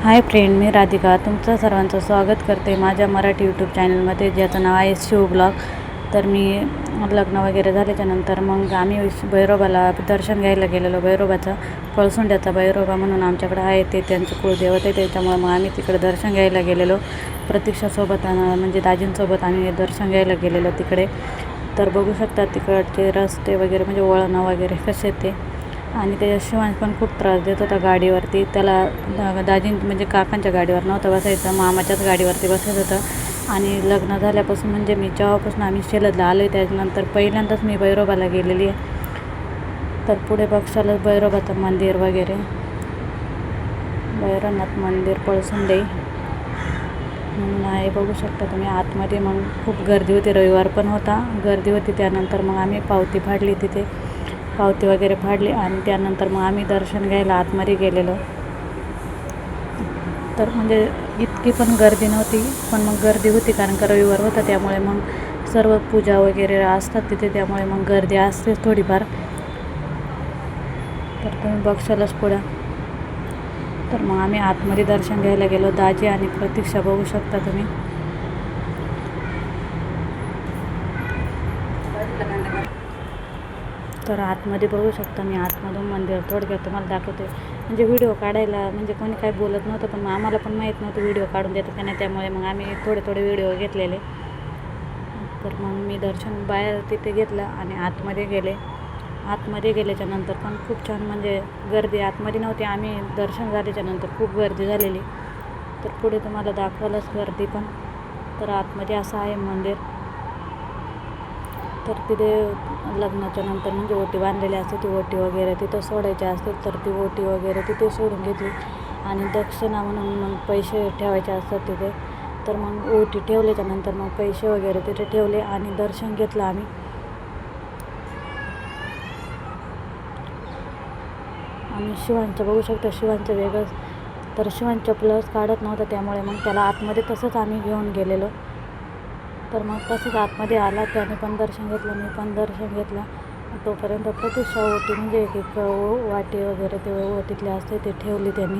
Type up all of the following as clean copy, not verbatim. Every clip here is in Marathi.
हाय फ्रेंड, मी राधिका तुमचं सर्वांचं स्वागत करते माझ्या मराठी यूट्यूब चॅनलमध्ये, ज्याचं नाव आहे शिव ब्लॉग. तर मी लग्न वगैरे झाल्याच्यानंतर मग आम्ही भैरोबाला दर्शन घ्यायला गेलेलो. भैरोबाचा पळसुंड्याचा भैरोबा म्हणून आमच्याकडे आहे, ते त्यांचं कुळदैवत आहे. त्याच्यामुळे मग आम्ही तिकडे दर्शन घ्यायला गेलेलो. प्रतीक्षासोबत म्हणजे दाजींसोबत आम्ही दर्शन घ्यायला गेलेलो तिकडे. तर बघू शकता तिकडचे रस्ते वगैरे म्हणजे वळणं वगैरे कसे ते. आणि त्याच्या शिवांश पण खूप त्रास देत होता गाडीवरती. त्याला दाजी म्हणजे काकांच्या गाडीवर नव्हतं बसायचं, मामाच्याच गाडीवरती बसत होतं. आणि लग्न झाल्यापासून म्हणजे मी जेव्हापासून आम्ही शेलदला आलो आहे त्याच्यानंतर पहिल्यांदाच मी भैरोबाला गेलेली आहे. तर पुढे बघशालच भैरोबाचं मंदिर वगैरे, भैरवनाथ मंदिर पळसुंडे म्हणून आहे, बघू शकता तुम्ही आतमध्ये. मग खूप गर्दी होती, रविवार पण होता, गर्दी होती. त्यानंतर मग आम्ही पावती फाडली, तिथे पावती वगैरे फाडली आणि त्यानंतर मग आम्ही दर्शन घ्यायला आतमध्ये गेलेलो. तर म्हणजे इतकी पण गर्दी नव्हती, पण मग गर्दी होती कारण का रविवार होता. त्यामुळे मग सर्व पूजा वगैरे असतात तिथे, त्यामुळे मग गर्दी असतेच थोडीफार. तर तुम्ही बघशालच पुढं. तर मग आम्ही आतमध्ये दर्शन घ्यायला गेलो. दाजी आणि प्रतीक्षा बघू शकता तुम्ही. तर आतमध्ये बघू शकता, मी आतमधून मंदिर थोडक्यात तुम्हाला दाखवते. म्हणजे व्हिडिओ काढायला म्हणजे कोणी काही बोलत नव्हतं, पण आम्हाला पण माहीत नव्हतं व्हिडिओ काढून देतात का नाही, त्यामुळे मग आम्ही थोडे व्हिडिओ घेतलेले. तर मग मी दर्शन बाहेर तिथे घेतलं आणि आतमध्ये गेले. आतमध्ये गेल्याच्यानंतर पण खूप छान म्हणजे गर्दी आतमध्ये नव्हती. आम्ही दर्शन झाल्याच्यानंतर खूप गर्दी झालेली. तर पुढे तुम्हाला दाखवायलाच गर्दी पण. तर आतमध्ये असं आहे मंदिर. तर तिथे लग्नाच्या नंतर म्हणजे ओटी बांधलेली असते, ती ओटी वगैरे तिथं सोडायची असते. तर ती ओटी वगैरे तिथे सोडून घेतली आणि दक्षिणा म्हणून मग पैसे ठेवायचे असतात तिथे. तर मग ओटी ठेवल्याच्यानंतर मग पैसे वगैरे तिथे ठेवले आणि दर्शन घेतलं आम्ही. आणि शिवांचं बघू शकता, शिवांचं वेगळंच. तर शिवान चपलच काढत नव्हतं, त्यामुळे मग त्याला आतमध्ये तसंच आम्ही घेऊन गेलेलो. तर मग तसंच आतमध्ये आला, त्याने पण दर्शन घेतलं, मी पण दर्शन घेतलं. तोपर्यंत प्रतीक्षा ओटी म्हणजे एक वाटी वगैरे ते ओटीतले असते ते ठेवली त्यांनी.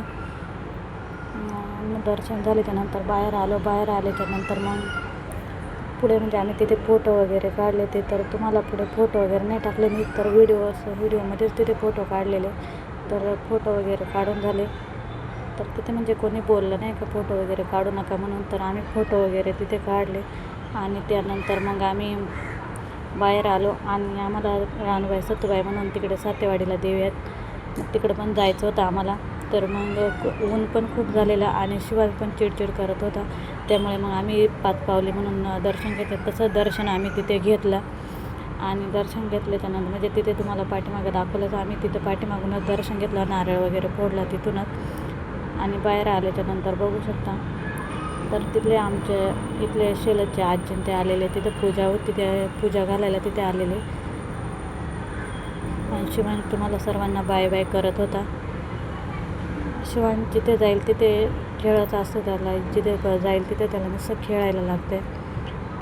दर्शन झाले त्यानंतर बाहेर आलो. बाहेर आल्याच्यानंतर मग पुढे म्हणजे आम्ही तिथे फोटो वगैरे काढले. ते तर तुम्हाला पुढे फोटो वगैरे नाही टाकले मी, तर व्हिडिओमध्येच तिथे फोटो काढलेले. तर फोटो वगैरे काढून झाले. तर तिथे म्हणजे कोणी बोललं नाही का फोटो वगैरे काढू नका म्हणून, तर आम्ही फोटो वगैरे तिथे काढले. आणि त्यानंतर मग आम्ही बाहेर आलो आणि आम्हाला रानूबाई सत्तूबाई म्हणून तिकडे सातेवाडीला देवी आहेत, मग तिकडं पण जायचं होतं आम्हाला. तर मग ऊन पण खूप झालेलं आणि शिवाय पण चिडचिड करत होता, त्यामुळे मग आम्ही पाचपावली म्हणून दर्शन घेतलं. तसं दर्शन आम्ही तिथे घेतलं आणि दर्शन घेतल्याच्यानंतर म्हणजे तिथे तुम्हाला पाठीमागं दाखवलं, तर आम्ही तिथे पाठीमागूनच दर्शन घेतलं, नारळ वगैरे फोडला तिथूनच. आणि बाहेर आल्याच्यानंतर बघू शकता, तर तिथले आमचे इथले शेलदचे आजी ते आलेले, तिथे पूजा होती, ते पूजा घालायला तिथे आलेले. आणि शिवान तुम्हाला सर्वांना बाय बाय करत होता. शिवान जिथे जाईल तिथे खेळायचं असतं त्याला, जिथे जाईल तिथे त्याला नुसतं खेळायला लागते.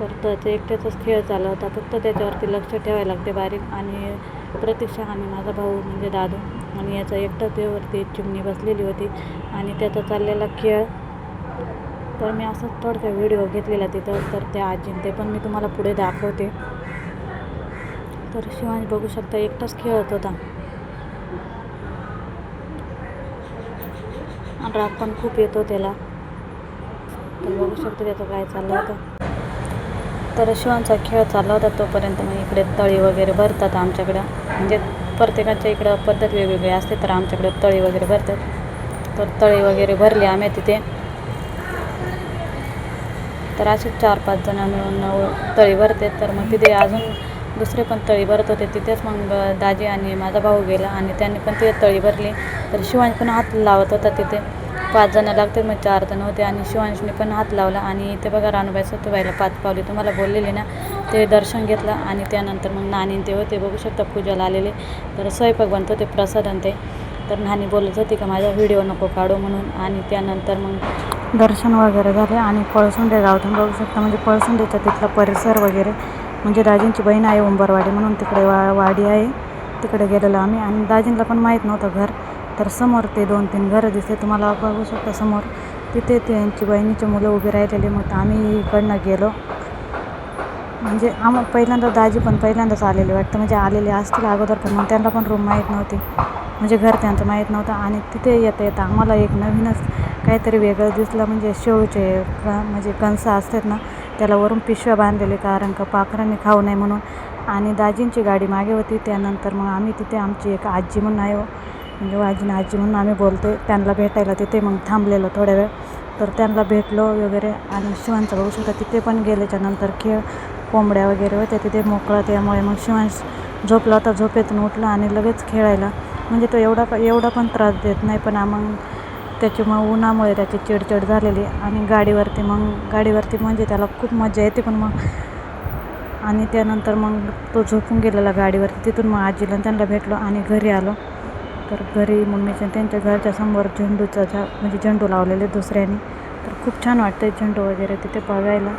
तर त्याचा एकट्याचाच खेळ चालला होता, फक्त त्याच्यावरती लक्ष ठेवायला लागते बारीक. आणि प्रतीक्षा आणि माझा भाऊ म्हणजे दादू आणि याचा एकटा त्यावरती चिमणी बसलेली होती आणि त्याचा चाललेला खेळ. तर मी असंच थोडक्या व्हिडिओ घेतलेला तिथं. तर त्या आजीन ते पण मी तुम्हाला पुढे दाखवते. तर शिवांश बघू शकता एकटाच खेळत होता, राग पण खूप येतो त्याला. तर बघू शकतो त्याचं काय चाललं होतं. तर शिवांचा खेळ चालला होता तोपर्यंत मग इकडे तळी वगैरे भरतात आमच्याकडं. म्हणजे प्रत्येकाच्या इकडं पद्धत वेगवेगळी असते, तर आमच्याकडे तळी वगैरे भरतात. तर तळी वगैरे भरली आम्ही तिथे. तर असे 4-5 जण मिळून तळी भरते. तर मग तिथे अजून दुसरे पण तळी भरत होते. तिथेच मग दाजी आणि माझा भाऊ गेला आणि त्यांनी पण तिथे तळी भरली. तर शिवांश पण हात लावत होता तिथे. 5 जण लागते, मग 4 जण होते आणि शिवांशने पण हात लावला. आणि इथे बघा रानूबाई सत्तूबाईला पाचपावली तुम्हाला बोललेली ना, ते दर्शन घेतलं. आणि त्यानंतर मग नानी ते होते, बघू शकता पूजाला आलेले. तर स्वयंपाक बनत होते, प्रसाद आणि ते. तर नानी बोलत होती का माझा व्हिडिओ नको काढू म्हणून. आणि त्यानंतर मग दर्शन वगैरे झाले आणि पळसुंडे गावातून बघू शकता, म्हणजे पळसुंडेचा तिथला परिसर वगैरे, म्हणजे दाजींची बहीण आहे उंबरवाडी म्हणून, तिकडे वाडी आहे, तिकडे गेलेलो आम्ही. आणि दाजींना पण माहीत नव्हतं घर, तर समोर ते 2-3 घरं दिसते तुम्हाला बघू शकता समोर. तिथे त्यांची बहिणीची मुलं उभी राहिलेली. मग आम्ही इकडनं गेलो. म्हणजे पहिल्यांदा दाजी पण पहिल्यांदाच आलेले वाटतं, म्हणजे आलेले असतील अगोदर, पण मग त्यांना पण रूम माहीत नव्हती, म्हणजे घर त्यांचं माहीत नव्हतं. आणि तिथे येता येता आम्हाला एक नवीनच काहीतरी वेगळं दिसलं. म्हणजे शेळूचे म्हणजे कणसं असतात ना, त्याला वरून पिशव्या बांधलेले, कारण का पाखरांनी खाऊ नये म्हणून. आणि दाजींची गाडी मागे होती. त्यानंतर मग आम्ही तिथे आमची एक आजी म्हणून आहे, म्हणजे वाजीन आजी म्हणून आम्ही बोलतो, त्यांना भेटायला तिथे मग थांबलेलो थोड्या वेळ. तर त्यांना भेटलो वगैरे. आणि शिवांचं बघू शकता तिथे पण गेल्याच्यानंतर कोंबड्या वगैरे होत्या तिथे मोकळा, त्यामुळे मग शिवांश झोपला होता. झोपेतून उठला आणि लगेच खेळायला. म्हणजे तो एवढा पण त्रास देत नाही, पण मग त्याची मग उन्हामुळे त्याची चिडचिड झालेली. आणि गाडीवरती म्हणजे त्याला खूप मजा येते, पण मग आणि त्यानंतर मग तो झोपून गेलेला गाडीवरती. तिथून मग आजीला त्यांना भेटलो आणि घरी आलो. तर घरी मम्मीच्या त्यांच्या घरच्या समोर झेंडूचं झाड, म्हणजे झेंडू लावलेले दुसऱ्याने. तर खूप छान वाटतं झेंडू वगैरे तिथे बघायला.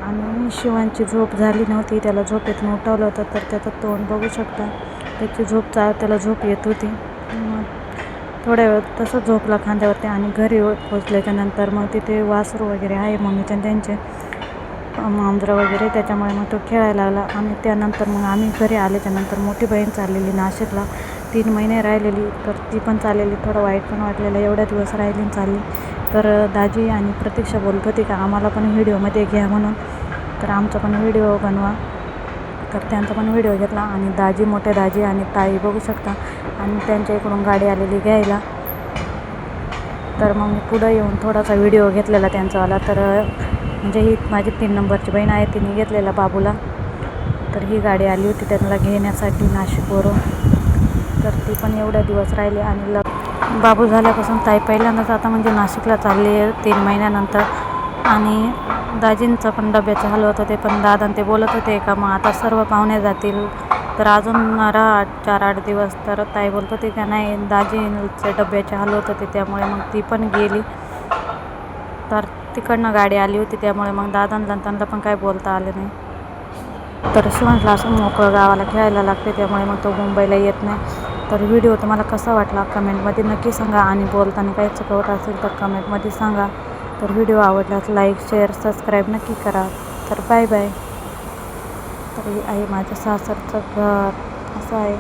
आणि शिवांची झोप झाली नव्हती, त्याला झोपेतून उठवलं होतं. तर त्याचं तोंड बघू शकता, त्याची त्याला झोप येत होती. मग थोड्या वेळ तसं झोपला खांद्यावरती. आणि घरी पोचल्याच्यानंतर मग तिथे वासरू वगैरे आहे मम्मीच्या त्यांचे, मांजरं वगैरे, त्याच्यामुळे मग तो खेळायला लागला. आणि त्यानंतर मग आम्ही घरी आल्याच्यानंतर मोठी बहीण चाललेली नाशिकला, 3 महिने राहिलेली. तर ती पण चाललेली. थोडं वाईट पण वाटलेलं, एवढ्या दिवस राहिली चालली. तर दाजी आणि प्रतीक्षा बोलत होती का आम्हाला पण व्हिडिओमध्ये घ्या म्हणून, तर आमचा पण व्हिडिओ बनवा. तर त्यांचा पण व्हिडिओ घेतला. आणि मोठे दाजी आणि ताई बघू शकता, आणि त्यांच्या इकडून गाडी आलेली घ्यायला. तर मग मी पुढं येऊन थोडासा व्हिडिओ घेतलेला त्यांचावाला. तर म्हणजे ही माझी 3 नंबरची बहीण आहे, तिने घेतलेला बाबूला. तर ही गाडी आली होती त्यांना घेण्यासाठी नाशिकवरून. तर ती पण एवढ्या दिवस राहिले. आणि बाबू झाल्यापासून ताई पहिल्यांदाच आता म्हणजे नाशिकला चालली आहे 3 महिन्यानंतर. आणि दाजींचं पण डब्याचे हाल होत होते, पण दादा ते बोलत होते का मग आता सर्व पाहुणे जातील तर अजून राहा 4-8 दिवस. तर ताई बोलत होती का नाही, दाजींचे डब्याचे हाल होत होते, त्यामुळे मग ती पण गेली. तर तिकडनं गाडी आली होती, त्यामुळे मग दादांना त्यांना पण काय बोलता आलं नाही. तर शिवांशला असं मोकळं गावाला खेळायला लागते, त्यामुळे मग तो मुंबईला येत नाही. तर व्हिडिओ तुम्हाला कसा वाटला कमेंटमध्ये नक्की सांगा. आणि बोलताना काही चुकवत असेल तर कमेंटमध्ये सांगा. तर व्हिडिओ आवडल्यास लाईक, शेअर, सबस्क्राईब नक्की करा. तर बाय बाय. तर हे आहे माझ्या सासरचं घर, असं आहे.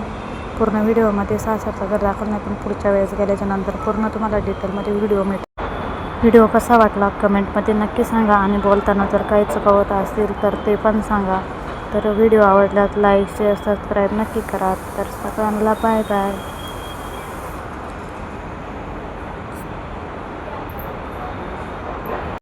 पूर्ण व्हिडिओमध्ये सासरचं घर दाखवलं नाही, पण पुढच्या वेळेस गेल्याच्यानंतर पूर्ण तुम्हाला डिटेलमध्ये व्हिडिओ मिळेल. व्हिडिओ कसा वाटला कमेंटमध्ये नक्की सांगा. आणि बोलताना जर काही चुकवत असेल तर ते पण सांगा. तर व्हिडिओ आवडल्यास लाईक, शेअर, सबस्क्राईब नक्की करा. तर सगळ्यांना बाय बाय.